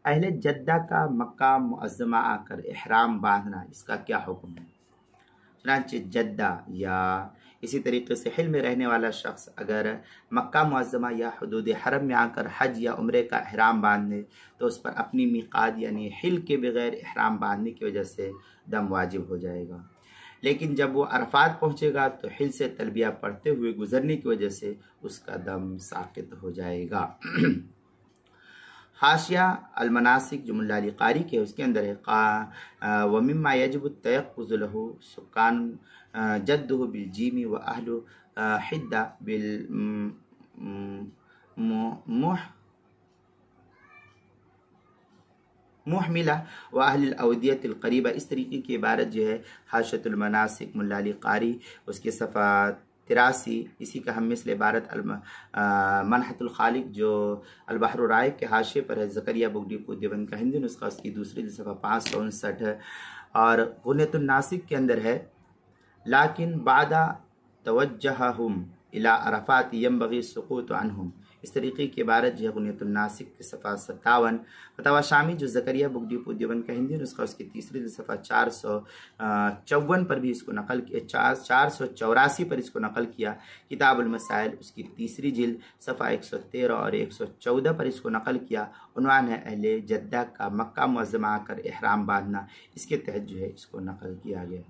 अहले जद्दा का मक्का मुअज़्ज़मा आकर इहराम बांधना, इसका क्या हुक्म है? चुनांचे जद्दा या इसी तरीके से हिल में रहने वाला शख्स अगर मक्का मुअज़्ज़मा या हुदूद हरम में आकर हज या उम्रे का इहराम बांधे तो उस पर अपनी मीक़ात यानी हिल के बगैर इहराम बांधने की वजह से दम वाजिब हो जाएगा। लेकिन जब वो अरफात पहुँचेगा तो हिल से तलबिया पढ़ते हुए गुजरने की वजह से उसका दम साक़ित हो जाएगा। हाशिया अलमनासिक जो मुल्ला अली कारी के उसके अंदर है व मिम्मा यजिबु तयक्कुज़ु लहु सुकान जद्दुहु बिल जीमी व अहलु हिद्दा बिल मुहमिला व अहल अवदियत करीबा। इस तरीके की इबारत जो है हाशियतुल मनासिक मुल्ला अली कारी उसके सफ़ा 83, इसी का हम मिसल इबारत मनहतुल खालिक जो अलबहर राइक के हाशिए पर है, ज़करिया बुगडीपुर देवबंद का हिंदी नुस्खा उसकी दूसरी सफ़ा 559 है। और गुनियतुन नासिक के अंदर है लाकिन बादा तवज्जहहुम इला अरफात यंबगी सुकूत अन्हुम। इस तरीके की इबारत जो है गुनियतुन नासिक के सफ़ा 57, फतवा शामी जो ज़करिया बुगडीपुर देवबंद का हिंदी नुस्खा उसकी तीसरी सफ़ा 454 पर भी इसको नकल किया, 484 पर इसको नकल किया। किताबुल मसाइल उसकी तीसरी जिल्द सफ़ा 113 और 114 पर इसको नकल किया। उन्वान है अहले जद्दा का मक्का मुअज़्ज़मा आकर इहराम बांधना, इसके तहत जो है इसको नकल किया गया।